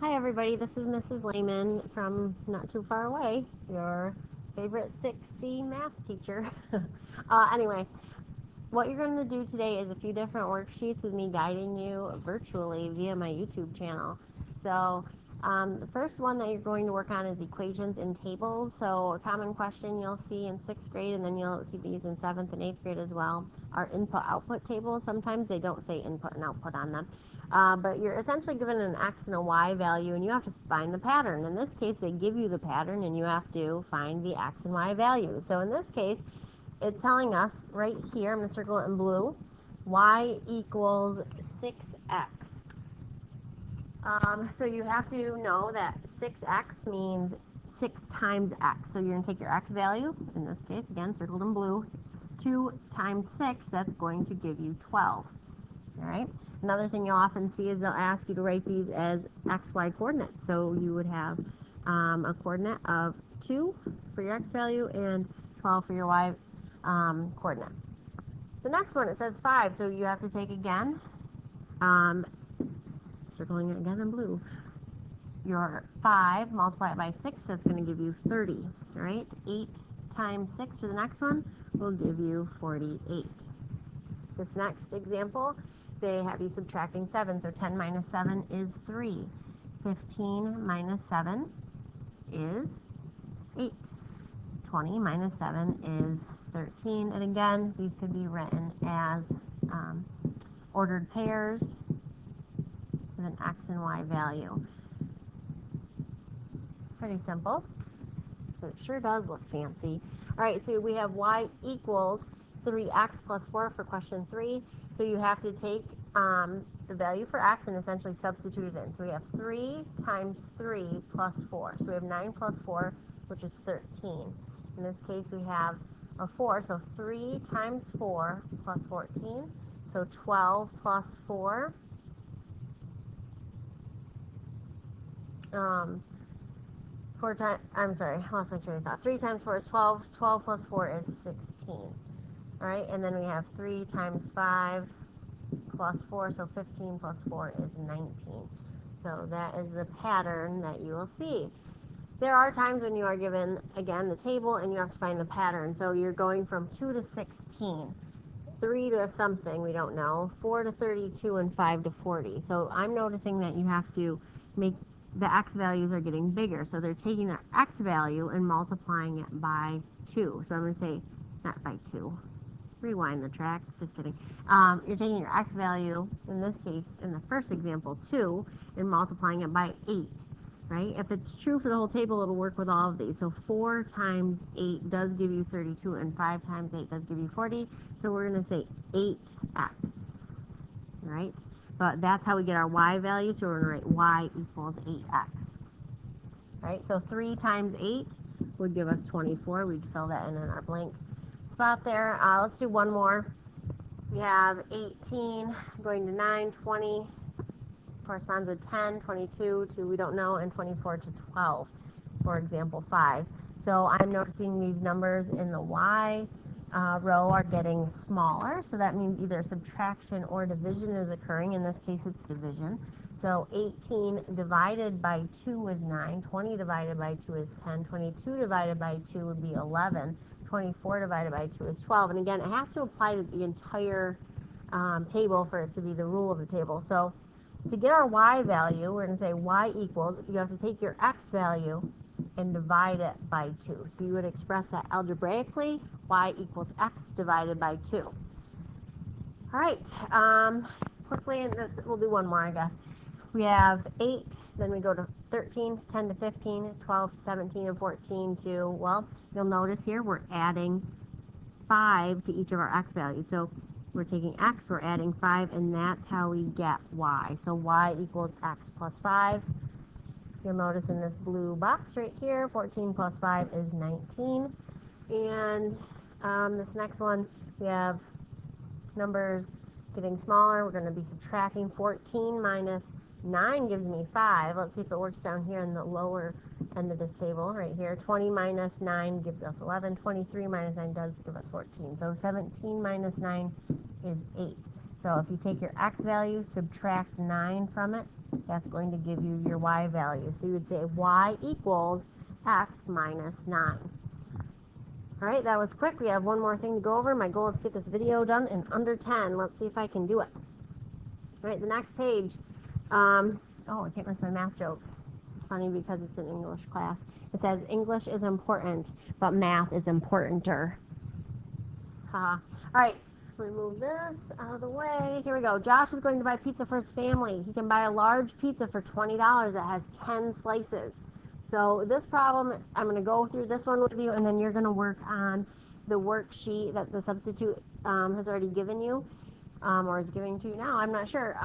Hi everybody, this is Mrs. Lehman from not too far away, your favorite 6C math teacher. Anyway, what you're going to do today is a few different worksheets with me guiding you virtually via my YouTube channel. So the first one that you're going to work on is equations in tables. So a common question you'll see in 6th grade, and then you'll see these in 7th and 8th grade as well, are input-output tables. Sometimes they don't say input and output on them. But you're essentially given an x and a y value, and you have to find the pattern. In this case, they give you the pattern, and you have to find the x and y value. So in this case, it's telling us right here, I'm going to circle it in blue, y equals 6x. So you have to know that 6x means 6 times x. So you're going to take your x value, in this case, again, circled in blue, 2 times 6, that's going to give you 12. All right. Another thing you'll often see is they'll ask you to write these as xy coordinates. So you would have a coordinate of 2 for your x value and 12 for your y coordinate. The next one, it says 5, so you have to take again, circling it again in blue, your 5, multiply it by 6, that's going to give you 30. All right. 8 times 6 for the next one will give you 48. This next example, they have you subtracting 7, so 10 minus 7 is 3. 15 minus 7 is 8. 20 minus 7 is 13. And again, these could be written as ordered pairs with an x and y value. Pretty simple. So it sure does look fancy. All right, so we have y equals 3x plus 4 for question 3. So you have to take the value for x and essentially substitute it in. So we have 3 times 3 plus 4. So we have 9 plus 4, which is 13. In this case, we have a 4. So 3 times 4 plus 14. So 12 plus 4. 4 times, I'm sorry, I lost my train of thought. 3 times 4 is 12. 12 plus 4 is 16. All right, and then we have 3 times 5 plus 4, so 15 plus 4 is 19. So that is the pattern that you will see. There are times when you are given, again, the table, and you have to find the pattern. So you're going from 2 to 16, 3 to something, we don't know, 4 to 32, and 5 to 40. So I'm noticing that you have to make the x values are getting bigger. So they're taking their x value and multiplying it by 2. So I'm going to say, not by 2. Rewind the track, just kidding. You're taking your x value, in this case, in the first example, 2, and multiplying it by 8, right? If it's true for the whole table, it'll work with all of these. So 4 times 8 does give you 32, and 5 times 8 does give you 40. So we're going to say 8x, right? But that's how we get our y value, so we're going to write y equals 8x, right? So 3 times 8 would give us 24. We'd fill that in our blank spot there. Let's do one more. We have 18 going to 9, 20 corresponds with 10, 22 to we don't know, and 24 to 12, for example 5. So I'm noticing these numbers in the y row are getting smaller, so that means either subtraction or division is occurring. In this case, it's division. So 18 divided by 2 is 9, 20 divided by 2 is 10, 22 divided by 2 would be 11, 24 divided by 2 is 12. And again, it has to apply to the entire table for it to be the rule of the table. So to get our y value, we're going to say y equals, you have to take your x value and divide it by 2. So you would express that algebraically, y equals x divided by 2. All right, quickly, we'll do one more, I guess. We have 8, then we go to 13, 10 to 15, 12 to 17, and 14 to, well, you'll notice here we're adding 5 to each of our x values. So we're taking x, we're adding 5, and that's how we get y. So y equals x plus 5. You'll notice in this blue box right here, 14 plus 5 is 19. And this next one, we have numbers getting smaller. We're going to be subtracting. 14 minus 9 gives me 5. Let's see if it works down here in the lower end of this table right here. 20 minus 9 gives us 11. 23 minus 9 does give us 14. So 17 minus 9 is 8. So if you take your x value, subtract 9 from it, that's going to give you your y value. So you would say y equals x minus 9. All right, that was quick. We have one more thing to go over. My goal is to get this video done in under 10. Let's see if I can do it. All right, the next page. Oh, I can't miss my math joke. It's funny because it's an English class. It says English is important, but math is importanter. All right, remove this out of the way. Here we go. Josh is going to buy pizza for his family. He can buy a large pizza for $20 that has 10 slices. So this problem, I'm going to go through this one with you, and then you're going to work on the worksheet that the substitute has already given you, or is giving to you now. I'm not sure.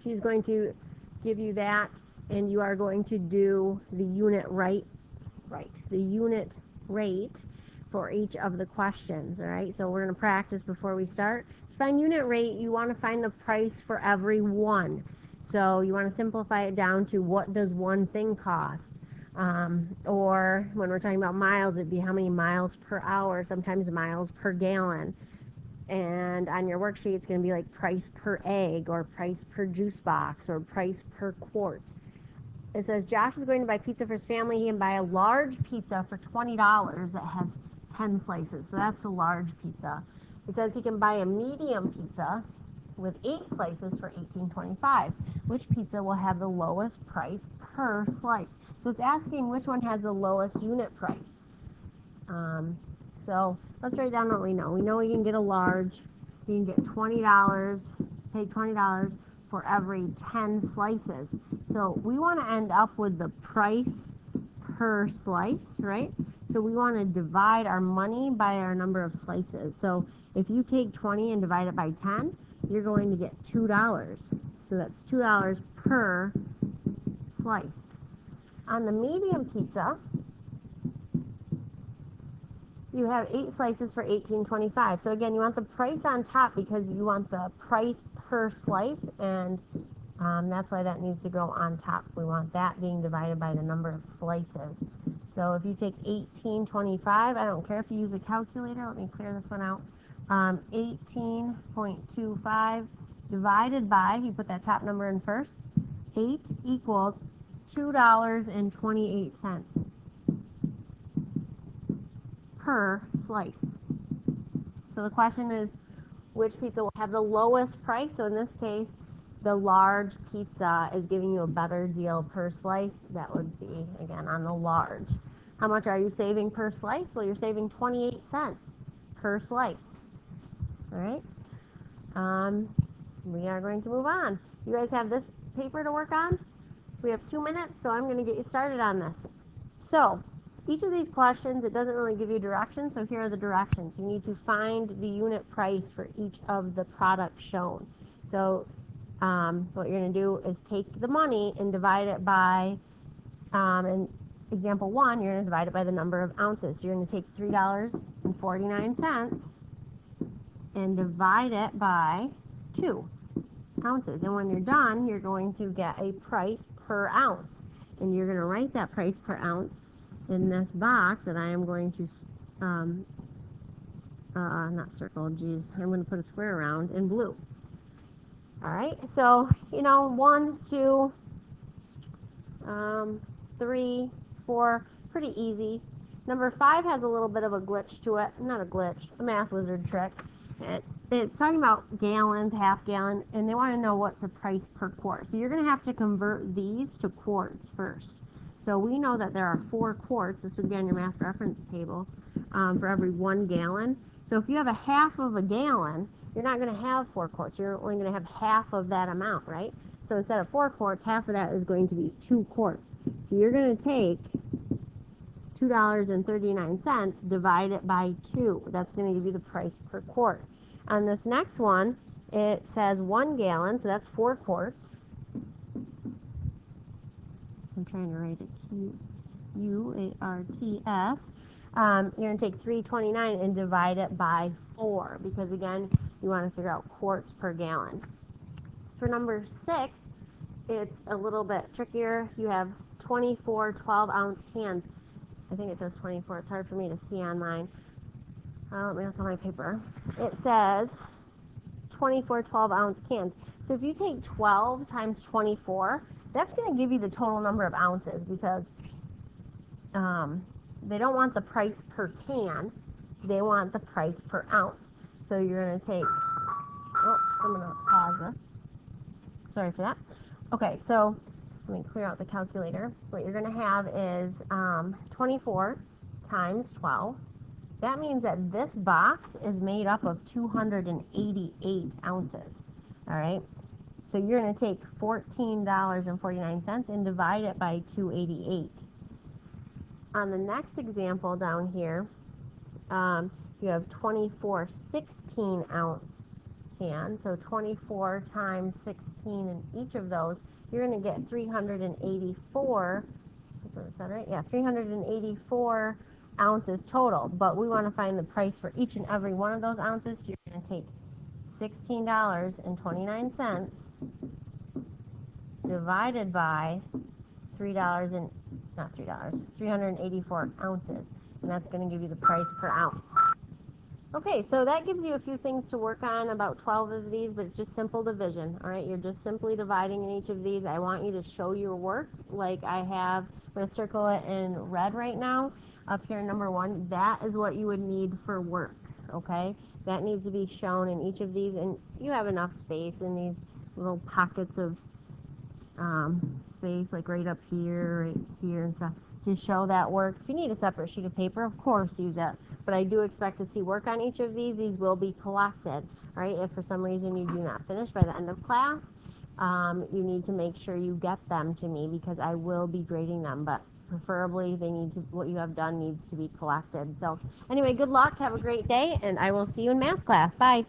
She's going to give you that, and you are going to do the unit the unit rate for each of the questions. All right, so we're going to practice before we start. To find unit rate, you want to find the price for every one. So you want to simplify it down to what does one thing cost, or when we're talking about miles, it'd be how many miles per hour, sometimes miles per gallon. And on your worksheet, it's going to be like price per egg, or price per juice box, or price per quart. It says Josh is going to buy pizza for his family. He can buy a large pizza for $20 that has 10 slices. So that's a large pizza. It says he can buy a medium pizza with 8 slices for $18.25. Which pizza will have the lowest price per slice? So it's asking which one has the lowest unit price. So let's write down what we know. We know we can get a large. You can get $20, pay $20 for every 10 slices. So we want to end up with the price per slice, right? So we want to divide our money by our number of slices. So if you take 20 and divide it by 10, you're going to get $2. So that's $2 per slice. On the medium pizza, you have 8 slices for $18.25. So again, you want the price on top because you want the price per slice, and that's why that needs to go on top. We want that being divided by the number of slices. So if you take $18.25, I don't care if you use a calculator. Let me clear this one out. 18.25 divided by, you put that top number in first, 8 equals $2.28 per slice. So the question is, which pizza will have the lowest price? So in this case, the large pizza is giving you a better deal per slice. That would be, again, on the large. How much are you saving per slice? Well, you're saving 28 cents per slice. All right. We are going to move on. You guys have this paper to work on? We have 2 minutes, so I'm going to get you started on this. So each of these questions, it doesn't really give you directions, so here are the directions. You need to find the unit price for each of the products shown. So what you're going to do is take the money and divide it by, in example 1, you're going to divide it by the number of ounces. So you're going to take $3.49 and divide it by 2 ounces. And when you're done, you're going to get a price per ounce. And you're going to write that price per ounce in this box that I am going to, not circle, geez, I'm going to put a square around in blue. All right, so, 1, 2, 3, 4, pretty easy. Number 5 has a little bit of a glitch to it. Not a glitch, a math wizard trick. It's talking about gallons, half gallon, and they want to know what's the price per quart. So you're going to have to convert these to quarts first. So we know that there are 4 quarts. This would be on your math reference table for every 1 gallon. So if you have a half of a gallon, you're not going to have 4 quarts. You're only going to have half of that amount, right? So instead of 4 quarts, half of that is going to be 2 quarts. So you're going to take $2.39, divide it by 2. That's going to give you the price per quart. On this next one, it says 1 gallon, so that's 4 quarts. I'm trying to write it Q-U-A-R-T-S. You're going to take $3.29 and divide it by 4, because again, you want to figure out quarts per gallon. For number 6, it's a little bit trickier. You have 24 12-ounce cans. I think it says 24. It's hard for me to see on mine. Let me look on my paper. It says 24 12-ounce cans. So if you take 12 times 24, that's going to give you the total number of ounces, because they don't want the price per can, they want the price per ounce. So you're going to take, I'm going to pause this. Sorry for that. Okay, so let me clear out the calculator. What you're going to have is 24 times 12. That means that this box is made up of 288 ounces. All right, so you're going to take $14.49 and divide it by 288. On the next example down here, you have 24 16-ounce cans. So 24 times 16 in each of those, you're going to get 384. That's what it said, right? Yeah, 384 ounces total. But we want to find the price for each and every one of those ounces. So you're going to take $16.29 divided by $384 ounces, and that's going to give you the price per ounce. Okay, so that gives you a few things to work on, about 12 of these, but it's just simple division. All right, you're just simply dividing in each of these. I want you to show your work like I have. I'm going to circle it in red right now up here, number 1. That is what you would need for work. Okay, that needs to be shown in each of these, and you have enough space in these little pockets of space, like right up here, right here, and stuff, to show that work. If you need a separate sheet of paper, of course use that, but I do expect to see work on each of these. These will be collected. Right, if for some reason you do not finish by the end of class, you need to make sure you get them to me, because I will be grading them, but preferably what you have done needs to be collected. So anyway, good luck, have a great day, and I will see you in math class. Bye.